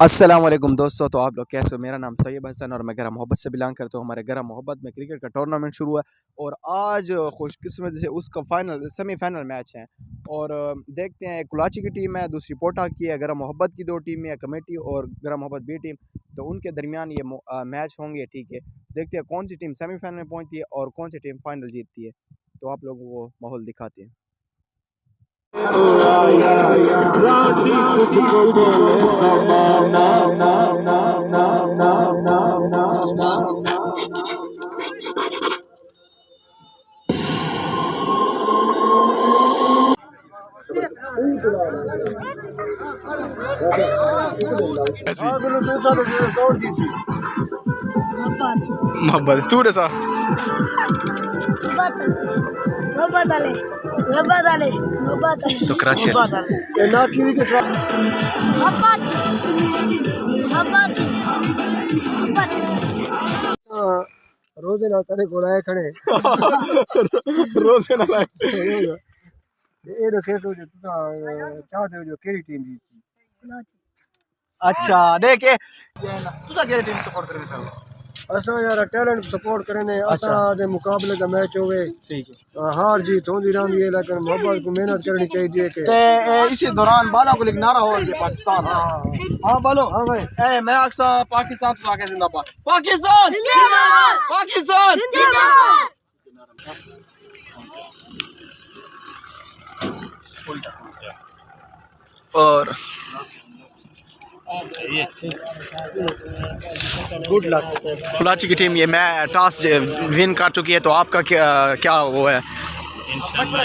अस्सलाम वालेकुम दोस्तों। तो आप लोग कैसे हो? मेरा नाम तैयब हसन और मैं गरम मोहब्बत से बिलोंग करता हूँ। हमारे गरम मोहब्बत में क्रिकेट का टूर्नामेंट शुरू है और आज खुशकिस्मत से उसका फाइनल सेमीफाइनल मैच है। और देखते हैं, कुलाची की टीम है, दूसरी पोटा की है, गरम मोहब्बत की दो टीमें है, कमेटी और गरम मोहब्बत बी टीम। तो उनके दरमियान ये मैच होंगे। ठीक है, देखते हैं कौन सी टीम सेमीफाइनल में पहुँचती है और कौन सी टीम फाइनल जीतती है। तो आप लोगों को माहौल दिखाते हैं। मोहब्बत तू रसा तो कराची रोजे ना तेरे को लाए खड़े रोजे ना लाए ये सेट हो जो चाहते हो जो केरी टीम जीती। अच्छा देख के तुसा केड़ी टीम सपोर्ट करनी था? असा यार टैलेंट सपोर्ट करने असा दे मुकाबले का मैच होवे। ठीक है, हार जीत होती रहती है लेकिन मोहब्बत को मेहनत करनी चाहिए कि ते इसी दौरान बाला को नारा हो गया पाकिस्तान। हाँ बोलो। हाँ भाई ए मैं अक्सर पाकिस्तान तो आके जिंदाबाद, पाकिस्तान जिंदाबाद, पाकिस्तान जिंदाबाद। और गुड लक। कुलाची की टीम ये मैं टॉस विन कर चुकी है। तो आपका क्या क्या वो है? इंशाल्लाह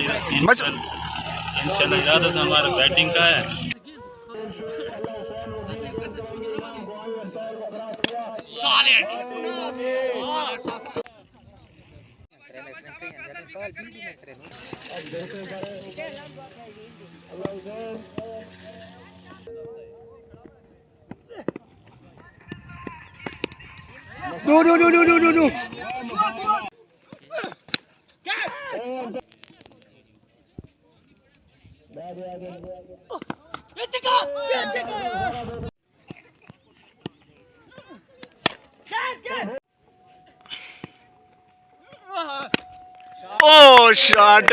ज़्यादा तो हमारा बैटिंग का है। No. ओ शॉट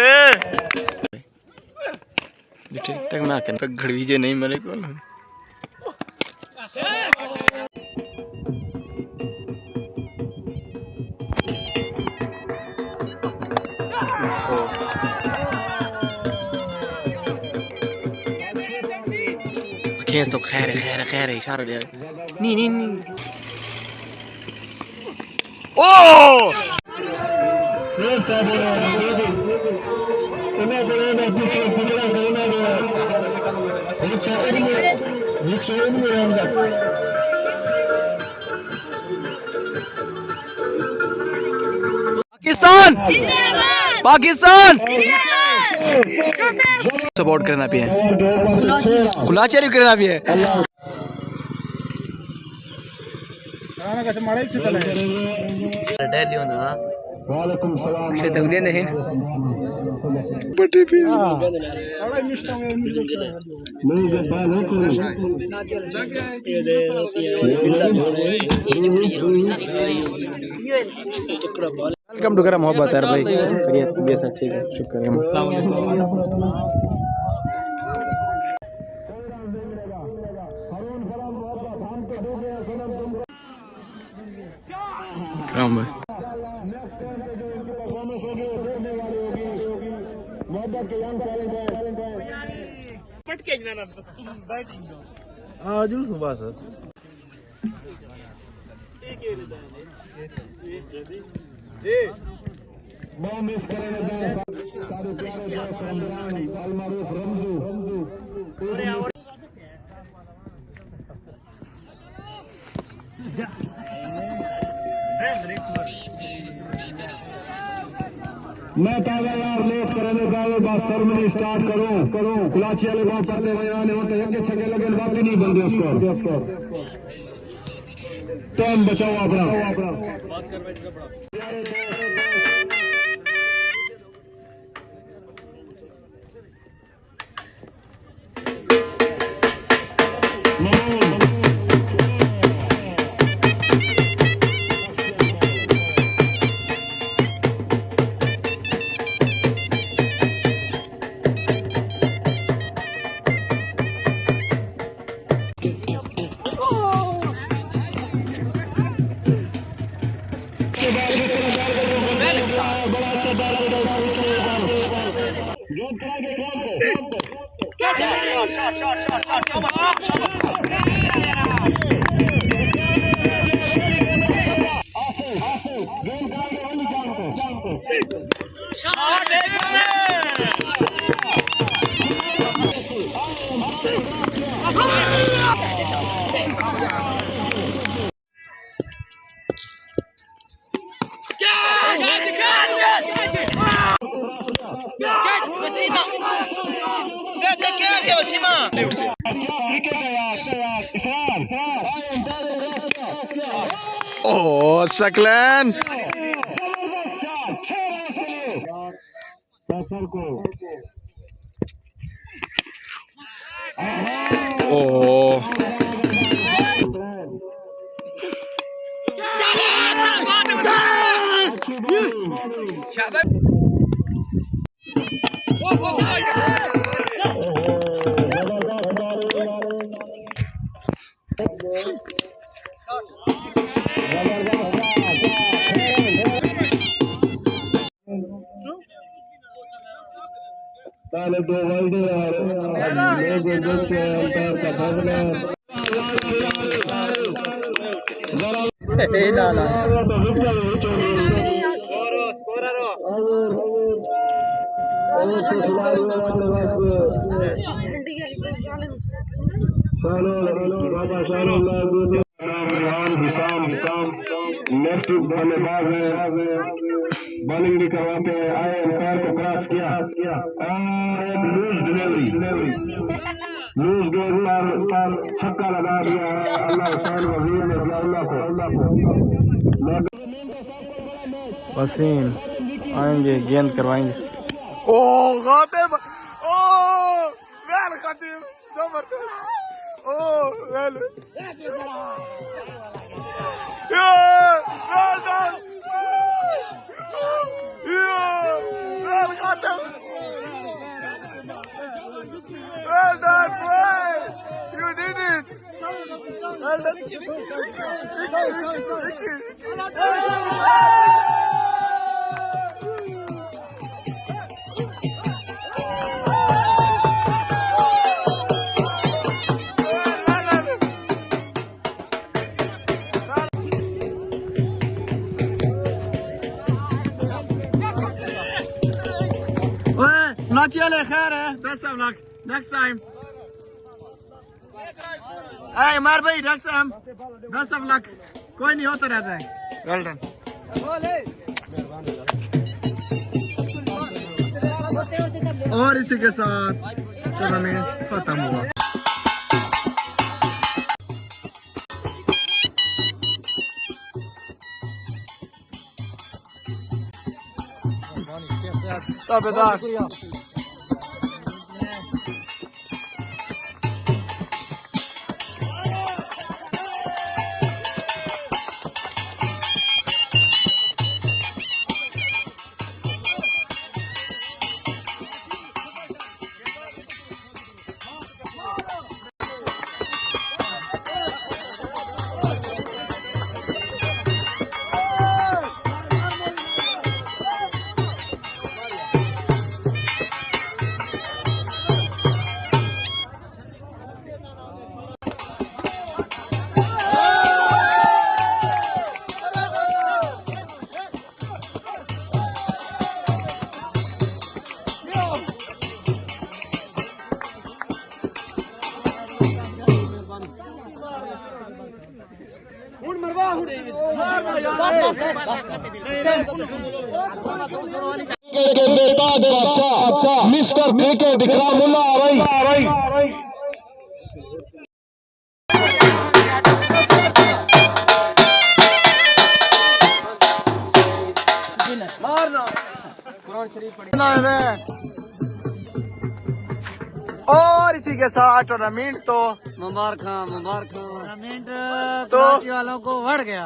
ठीक तक मैं आके तक घड़ीजे नहीं मेरे को। खेस तो खैर इशारा दे नहीं ओ पाकिस्तान पाकिस्तान सपोर्ट करना भी है, कुलाची करना भी है। वेलकम टू गरम मोहब्बत यार भाई, ये सब ठीक है, शुक्र मैं ताज़ा लेट करने का बात सरमनी स्टार्ट करूं कुलाची वाले गांव पढ़ने आने होते हैं कि छके लगे बाकी नहीं बंदे उसको टाइम बचाओ अपना। Oh, Saklan! Oh. पहले दो वल्डे और लोग दोस्त अंतर का फैसला नेक्स्ट बल्लेबाज है बॉलिंग भी करवाते हैं आए अंपायर को क्रॉस किया और एक लूज डिलीवरी लूज गेंद पर छक्का लगा दिया अल्लाह हुसैन वजीर ने अल्लाह को वसीम आएंगे, गेंद करवाएंगे। ओ गातिब, ओ वेल खतीब, जबरदस्त, ओ well well done, boy! You did it! Well done. Nachiale khair hai, best of luck. Next time. Hey, Umar bhai, next time. Best of luck. कोई नहीं होता रहता है. Well done. और इसी के साथ टूर्नामेंट खत्म हुआ. ताबेदार मिस्टर क्रिकेट इकरामुल्ला आ रही और इसी के साथ टूर्नामेंट तो मुबारक टूर्नामेंट तो वालों को बढ़ गया।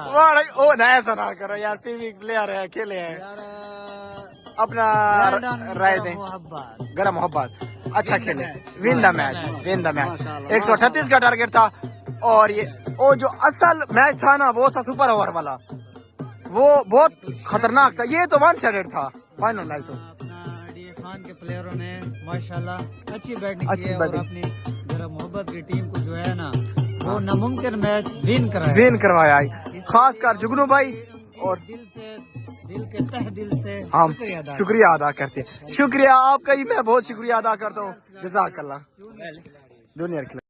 ओ ना ऐसा ना करो यार, फिर भी प्लेयर है, खेले हैं यार अपना राय दें। गरम मोहब्बत अच्छा खेले, विन द मैच 138 का टारगेट था। और ये वो जो असल मैच था ना, वो था सुपर ओवर वाला, वो बहुत खतरनाक था। ये तो वन साइडेड था फाइनल मैच तो। पाकिस्तान के प्लेयरों ने माशाल्लाह अच्छी बैटिंग की है और अपनी गरम मोहब्बत की टीम को जो है ना वो नामुमकिन मैच विन करवाया खास कर जुगनू भाई और दिल के तह दिल से हम शुक्रिया अदा करते हैं। शुक्रिया आपका ही, मैं बहुत शुक्रिया अदा करता हूँ। जज़ाकल्लाह। दुनिया के